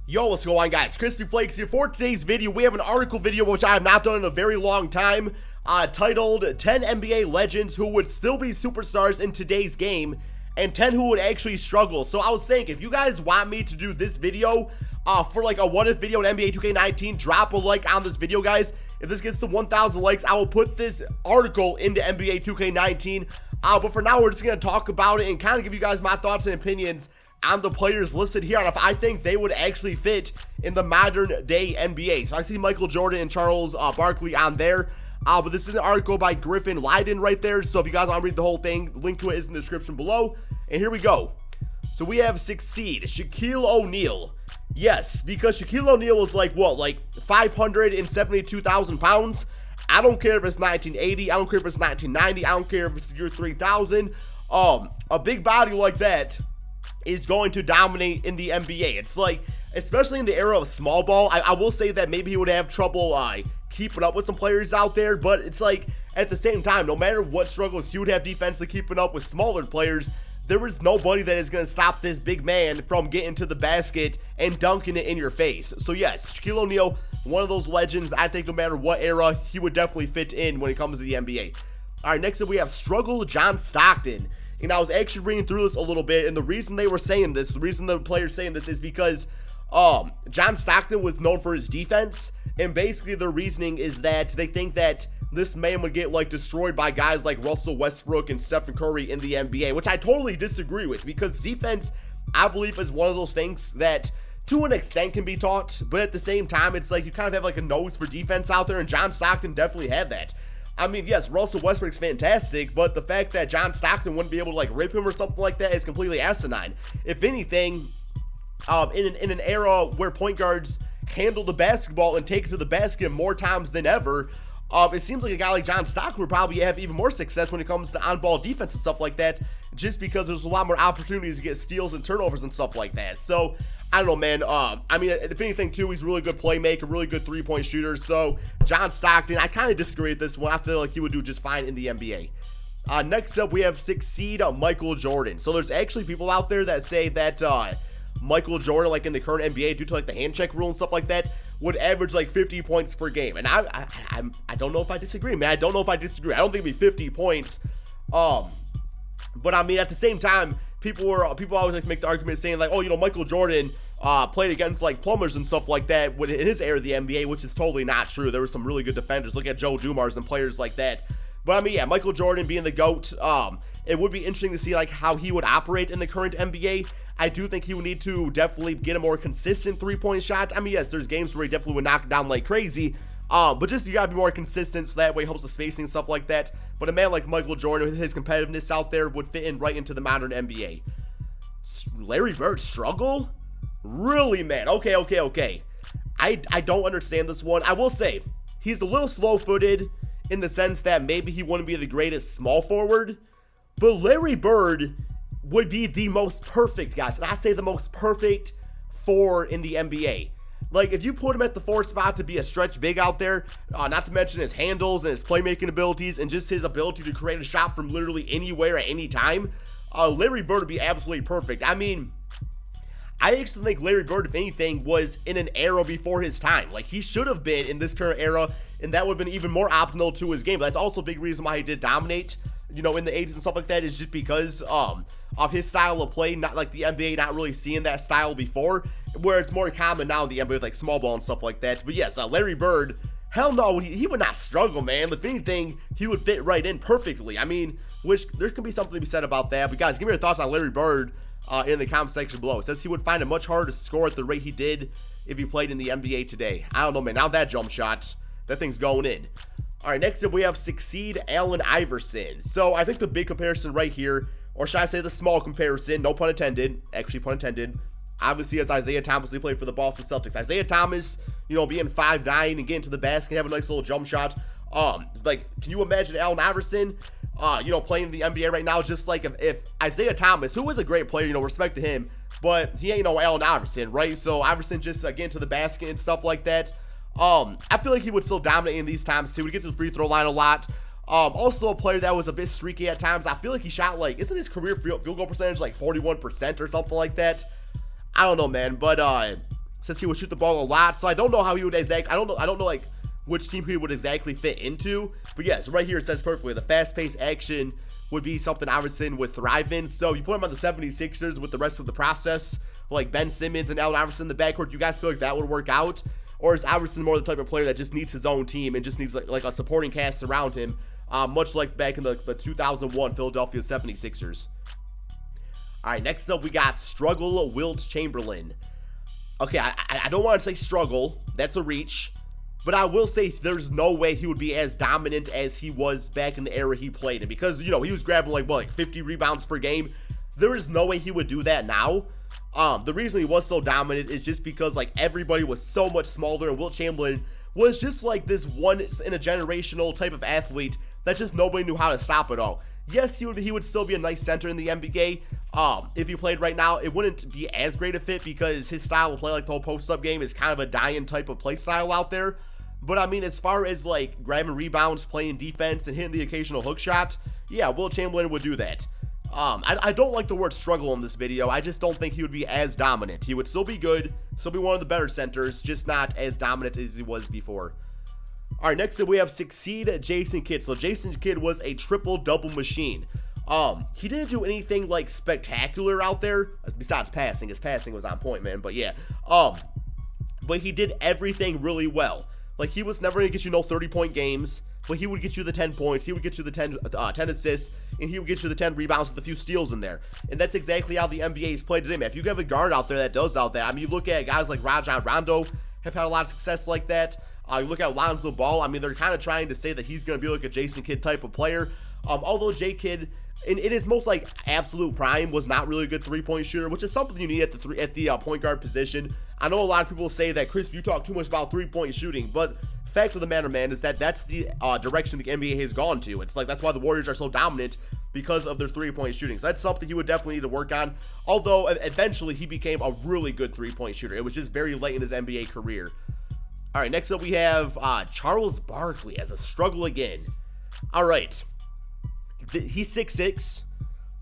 Yo, what's going on, guys? Crispy Flakes here. For today's video, we have an article video which I have not done in a very long time, titled 10 NBA legends who would still be superstars in today's game and 10 who would actually struggle. So I was thinking, if you guys want me to do this video for like a what if video in NBA 2K19, drop a like on this video, guys. If this gets to 1,000 likes, I will put this article into NBA 2K19. But for now, we're just going to talk about it and kind of give you guys my thoughts and opinions on the players listed here and if I think they would actually fit in the modern day NBA. So I see Michael Jordan and Charles Barkley on there. But this is an article by Griffin Leiden right there. So if you guys want to read the whole thing, link to it is in the description below. And here we go. So we have 6th seed, Shaquille O'Neal. Yes, because Shaquille O'Neal is like, what, like 572,000 pounds? I don't care if it's 1980. I don't care if it's 1990. I don't care if it's the year 3000. A big body like that is going to dominate in the NBA. It's like, especially in the era of small ball, I will say that maybe he would have trouble keeping up with some players out there, but it's like, at the same time, no matter what struggles he would have defensively keeping up with smaller players, there is nobody that is going to stop this big man from getting to the basket and dunking it in your face. So yes, Shaquille O'Neal, one of those legends. I think no matter what era, he would definitely fit in when it comes to the NBA. All right, next up we have Struggle John Stockton. And I was actually reading through this a little bit, and the reason they were saying this, the reason the players saying this is because John Stockton was known for his defense, and basically their reasoning is that they think that this man would get like destroyed by guys like Russell Westbrook and Stephen Curry in the NBA, which I totally disagree with, because defense, I believe, is one of those things that to an extent can be taught, but at the same time, it's like you kind of have like a nose for defense out there, and John Stockton definitely had that. I mean, yes, Russell Westbrook's fantastic, but the fact that John Stockton wouldn't be able to like rip him or something like that is completely asinine. If anything, in an era where point guards handle the basketball and take it to the basket more times than ever, it seems like a guy like John Stockton would probably have even more success when it comes to on-ball defense and stuff like that, just because there's a lot more opportunities to get steals and turnovers and stuff like that. So I don't know, man. I mean, if anything, too, he's a really good playmaker, really good three-point shooter. So John Stockton, I kind of disagree with this one. I feel like he would do just fine in the NBA. Next up, we have 6th seed Michael Jordan. So there's actually people out there that say that Michael Jordan, like in the current NBA, due to like the hand check rule and stuff like that, would average like 50 points per game. And I don't know if I disagree, man. I don't know if I disagree. I don't think it'd be 50 points. But I mean, at the same time, people always like to make the argument saying like, oh, you know, Michael Jordan played against like plumbers and stuff like that in his era of the NBA, which is totally not true. There were some really good defenders. Look at Joe Dumars and players like that. But I mean, yeah, Michael Jordan being the GOAT, it would be interesting to see like how he would operate in the current NBA. I do think he would need to definitely get a more consistent three-point shot. I mean, yes, there's games where he definitely would knock it down like crazy, but just you gotta be more consistent so that way it helps the spacing and stuff like that. But a man like Michael Jordan with his competitiveness out there would fit in right into the modern NBA. Larry Bird struggle? Really, man? Okay. I don't understand this one. I will say, he's a little slow-footed in the sense that maybe he wouldn't be the greatest small forward, but Larry Bird would be the most perfect, guys, and I say the most perfect four in the NBA. Like, if you put him at the 4th spot to be a stretch big out there, not to mention his handles and his playmaking abilities and just his ability to create a shot from literally anywhere at any time, Larry Bird would be absolutely perfect. I mean, I actually think Larry Bird, if anything, was in an era before his time. Like, he should have been in this current era, and that would have been even more optimal to his game. But that's also a big reason why he did dominate, you know, in the 80s and stuff like that, is just because of his style of play, not like the NBA not really seeing that style before, where it's more common now in the NBA with like small ball and stuff like that. But yes, Larry Bird, hell no, he would not struggle, man. If anything, he would fit right in perfectly. I mean, which there can be something to be said about that. But guys, give me your thoughts on Larry Bird in the comment section below. It says he would find it much harder to score at the rate he did if he played in the NBA today. I don't know, man. Now that jump shot, that thing's going in. All right, next up we have 6th seed Allen Iverson. So I think the big comparison right here, or should I say the small comparison, no pun intended, actually pun intended, obviously as Isaiah Thomas, he played for the Boston Celtics. Isaiah Thomas, you know, being 5'9" and getting to the basket, have a nice little jump shot. Like, can you imagine Allen Iverson, you know, playing in the NBA right now? Just like if Isaiah Thomas, who is a great player, you know, respect to him, but he ain't no Allen Iverson, right? So Iverson just getting to the basket and stuff like that. I feel like he would still dominate in these times too. He gets to the free throw line a lot. Also a player that was a bit streaky at times. I feel like he shot like, isn't his career field goal percentage like 41% or something like that? I don't know, man, but Says he would shoot the ball a lot, so I don't know how he would exactly, I don't know like which team he would exactly fit into. But yes, right here it says perfectly, the fast-paced action would be something Iverson would thrive in. So you put him on the 76ers with the rest of the process, like Ben Simmons and Allen Iverson in the backcourt, you guys feel like that would work out? Or is Iverson more the type of player that just needs his own team and just needs like a supporting cast around him, much like back in the 2001 Philadelphia 76ers? All right, next up we got Struggle Wilt Chamberlain. Okay, I don't want to say struggle. That's a reach. But I will say there's no way he would be as dominant as he was back in the era he played in. Because, you know, he was grabbing like 50 rebounds per game. There is no way he would do that now. The reason he was so dominant is just because, like, everybody was so much smaller. And Wilt Chamberlain was just like this one in a generational type of athlete that just nobody knew how to stop at all. Yes, he would still be a nice center in the NBA. If he played right now, it wouldn't be as great a fit because his style of play, like the whole post-up game, is kind of a dying type of play style out there. But I mean, as far as like grabbing rebounds, playing defense, and hitting the occasional hook shot, yeah, Wilt Chamberlain would do that. I don't like the word struggle in this video. I just don't think he would be as dominant. He would still be good, still be one of the better centers, just not as dominant as he was before. All right, next up we have Succeed Jason Kidd. So Jason Kidd was a triple-double machine. He didn't do anything like spectacular out there besides passing. His passing was on point, man. But yeah, but he did everything really well. Like, he was never gonna get you no 30-point games, but he would get you the 10 points, he would get you the 10 assists, and he would get you the 10 rebounds with a few steals in there. And that's exactly how the NBA is played today, man. If you have a guard out there that does out that, I mean, you look at guys like Rajon Rondo have had a lot of success like that. You look at Lonzo Ball, I mean, they're kind of trying to say that he's going to be like a Jason Kidd type of player. Although J. Kidd, in his most like absolute prime, was not really a good three-point shooter, which is something you need at the point guard position. I know a lot of people say that, Chris, you talk too much about three-point shooting, but fact of the matter, man, is that that's the direction the NBA has gone to. It's like that's why the Warriors are so dominant, because of their three-point shooting. So that's something he would definitely need to work on. Although eventually he became a really good three-point shooter. It was just very late in his NBA career. All right, next up we have Charles Barkley as a struggle again. All right, he's 6'6".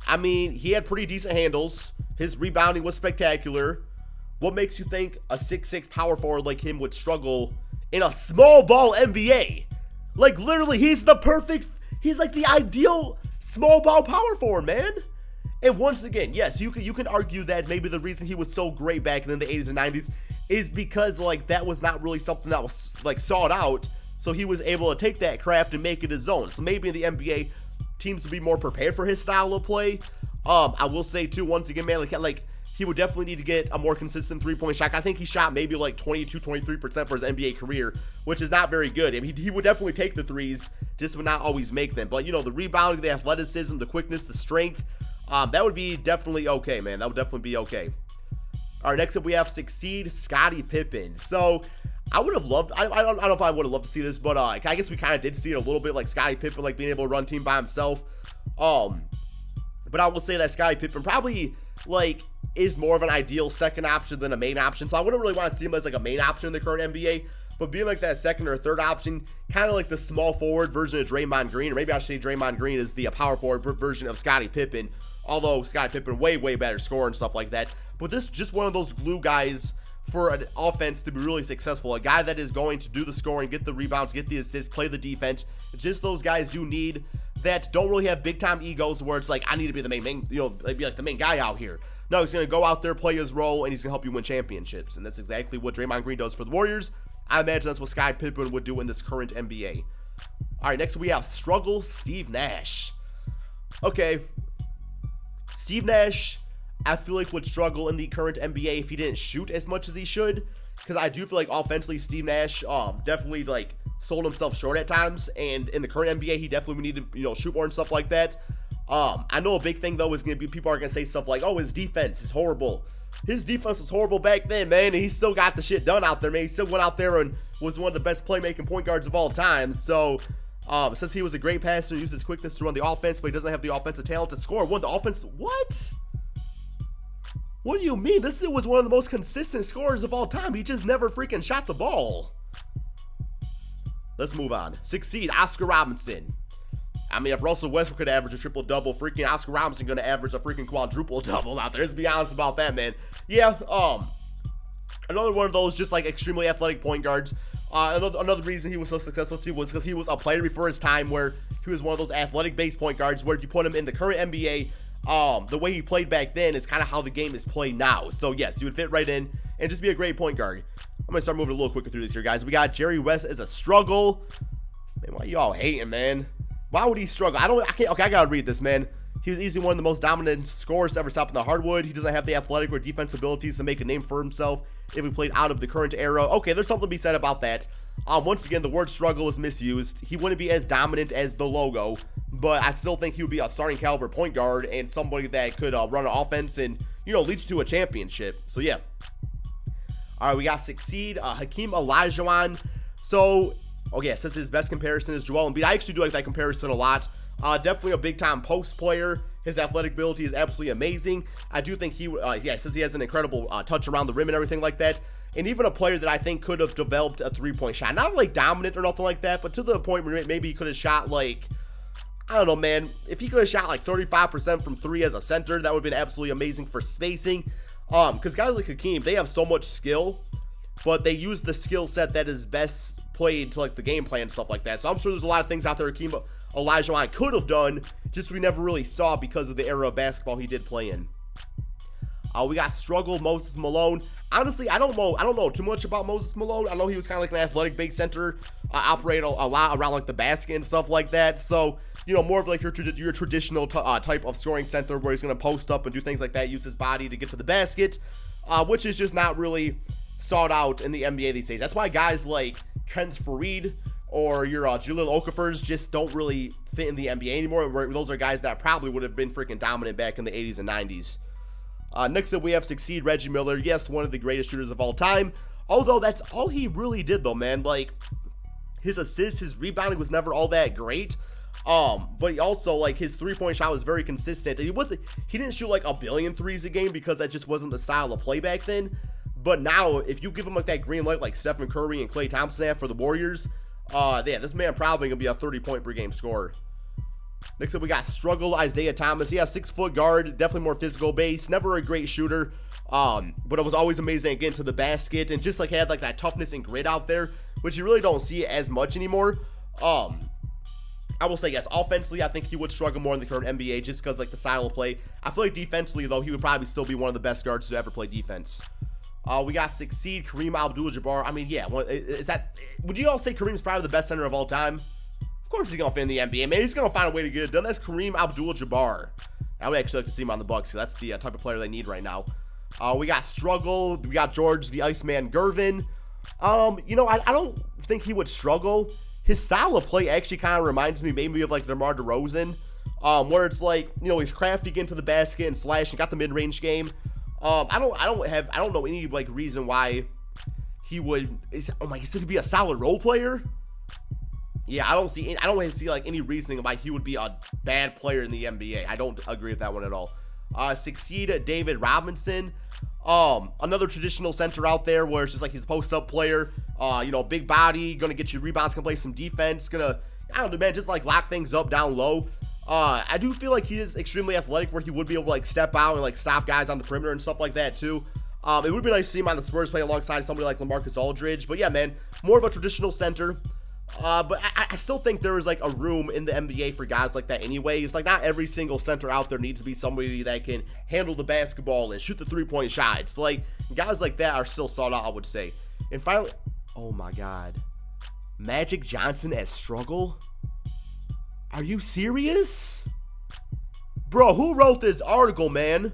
I mean, he had pretty decent handles. His rebounding was spectacular. What makes you think a 6'6" power forward like him would struggle in a small ball NBA? Like, literally, he's like the ideal small ball power forward, man. And once again, yes, you can argue that maybe the reason he was so great back in the 80s and 90s is because, like, that was not really something that was, like, sought out. So he was able to take that craft and make it his own. So maybe in the NBA, teams would be more prepared for his style of play. I will say, too, once again, man, like he would definitely need to get a more consistent three-point shot. I think he shot maybe like 22-23% for his NBA career, which is not very good. I mean, he would definitely take the threes, just would not always make them. But, you know, the rebounding, the athleticism, the quickness, the strength, that would be definitely okay, man. That would definitely be okay. All right, next up we have Succeed Scottie Pippen. So I would have loved, I don't know if I would have loved to see this, but I guess we kind of did see it a little bit, like Scottie Pippen, like being able to run team by himself. But I will say that Scottie Pippen probably, like, is more of an ideal second option than a main option. So I wouldn't really want to see him as like a main option in the current NBA, but being like that second or third option, kind of like the small forward version of Draymond Green, or maybe I should say Draymond Green is the power forward version of Scottie Pippen, although Scottie Pippen way better scorer and stuff like that. But this is just one of those glue guys for an offense to be really successful, a guy that is going to do the scoring, get the rebounds, get the assists, play the defense. It's just those guys you need that don't really have big time egos where it's like, I need to be the main, you know, be like the main guy out here. No, he's going to go out there, play his role, and he's going to help you win championships. And that's exactly what Draymond Green does for the Warriors. I imagine that's what Scottie Pippen would do in this current NBA. All right, next we have Struggle Steve Nash. Okay, Steve Nash, I feel like would struggle in the current NBA if he didn't shoot as much as he should. Because I do feel like offensively, Steve Nash definitely like sold himself short at times. And in the current NBA, he definitely would need to, you know, shoot more and stuff like that. I know a big thing though is going to be people are going to say stuff like, oh, his defense is horrible. His defense was horrible back then, man, and he still got the shit done out there, man. He still went out there and was one of the best playmaking point guards of all time. So, since he was a great passer, used his quickness to run the offense, but he doesn't have the offensive talent to score. What do you mean? This dude was one of the most consistent scorers of all time. He just never freaking shot the ball. Let's move on. Succeed Oscar Robinson. I mean, if Russell Westbrook could average a triple-double, freaking Oscar Robinson going to average a freaking quadruple-double out there. Let's be honest about that, man. Yeah, Another one of those just like extremely athletic point guards. Another reason he was so successful too was because he was a player before his time, where he was one of those athletic based point guards where if you put him in the current NBA, the way he played back then is kind of how the game is played now. So yes, he would fit right in and just be a great point guard. I'm gonna start moving a little quicker through this here, guys. We got Jerry West as a struggle. Man, why y'all hating, man? Why would he struggle? Okay, I gotta read this, man. He's easily one of the most dominant scorers to ever stop in the hardwood. He doesn't have the athletic or defensive abilities to make a name for himself if he played out of the current era. Okay, there's something to be said about that. Once again, the word struggle is misused. He wouldn't be as dominant as the logo, but I still think he would be a starting caliber point guard and somebody that could run an offense and, you know, lead you to a championship. So, yeah. All right, we got Succeed, Hakeem Olajuwon. So, okay, since his best comparison is Joel Embiid, I actually do like that comparison a lot. Definitely a big-time post player. His athletic ability is absolutely amazing. I do think he, since he has an incredible touch around the rim and everything like that, and even a player that I think could have developed a three-point shot. Not like dominant or nothing like that, but to the point where maybe he could have shot like, I don't know, man. If he could have shot like 35% from three as a center, that would have been absolutely amazing for spacing. Because guys like Hakeem, they have so much skill, but they use the skill set that is best played to like the game plan and stuff like that. So I'm sure there's a lot of things out there Hakeem Olajuwon could have done, just we never really saw because of the era of basketball he did play in. We got struggle Moses Malone. Honestly, I don't know too much about Moses Malone. I know he was kind of like an athletic big center, operate a lot around like the basket and stuff like that. So, you know, more of like your traditional type of scoring center where he's going to post up and do things like that, use his body to get to the basket, which is just not really sought out in the NBA these days. That's why guys like Kenneth Faried or your Jahlil Okafers just don't really fit in the NBA anymore. Those are guys that probably would have been freaking dominant back in the 80s and 90s. Next up, we have Succeed Reggie Miller. Yes, one of the greatest shooters of all time. Although that's all he really did, though, man. Like, his assists, his rebounding was never all that great. But he also, like, his three-point shot was very consistent. And he didn't shoot like a billion threes a game because that just wasn't the style of play back then. But now, if you give him like that green light like Stephen Curry and Klay Thompson have for the Warriors, this man probably gonna be a 30-point per game scorer. Next up, we got struggle Isaiah Thomas. Yeah, 6-foot guard, definitely more physical base, never a great shooter, but it was always amazing getting to the basket and just like had like that toughness and grit out there, which you really don't see as much anymore. I will say yes, offensively, I think he would struggle more in the current NBA just because like the style of play. I feel like defensively though, he would probably still be one of the best guards to ever play defense. We got Succeed Kareem AbdulJabbar. I mean, yeah, would you all say Kareem's probably the best center of all time? Of course he's going to fit in the NBA, man. He's going to find a way to get it done. That's Kareem AbdulJabbar. I would actually like to see him on the Bucks, because that's the type of player they need right now. We got struggle. We got George the Iceman Gervin. You know, I don't think he would struggle. His style of play actually kind of reminds me maybe of like DeMar DeRozan, where it's like, you know, he's crafty, getting to the basket and slash and got the mid-range game. I don't know any like reason why he would. Oh my, he said he'd be a solid role player. Yeah, I don't really see like any reasoning why he would be a bad player in the NBA. I don't agree with that one at all. Succeed David Robinson. Another traditional center out there where it's just like he's a post-up player. You know, big body, gonna get you rebounds, can play some defense, I don't know, man, just like lock things up down low. I do feel like he is extremely athletic where he would be able to like step out and like stop guys on the perimeter and stuff like that too. It would be nice to see him on the Spurs play alongside somebody like LaMarcus Aldridge. But yeah, man, more of a traditional center. But I still think there is like a room in the NBA for guys like that anyways. Like not every single center out there needs to be somebody that can handle the basketball and shoot the three-point shots. Like guys like that are still sought out, I would say. And finally, oh my God, Magic Johnson as struggle? Are you serious? Bro, who wrote this article, man?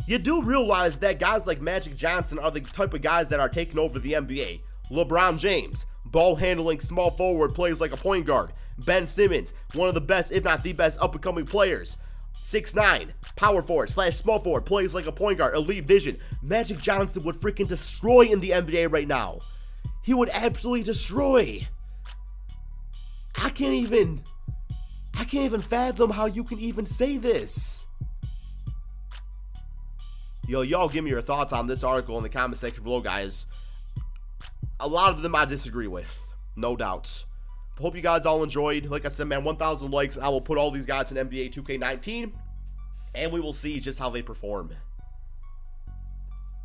You do realize that guys like Magic Johnson are the type of guys that are taking over the NBA. LeBron James, ball handling small forward, plays like a point guard. Ben Simmons, one of the best, if not the best, up-and-coming players. 6'9", power forward / small forward, plays like a point guard, elite vision. Magic Johnson would freaking destroy in the NBA right now. He would absolutely destroy. I can't even fathom how you can even say this. Yo, y'all give me your thoughts on this article in the comment section below, guys. A lot of them I disagree with, no doubt. Hope you guys all enjoyed. Like I said, man, 1,000 likes. I will put all these guys in NBA 2K19, and we will see just how they perform.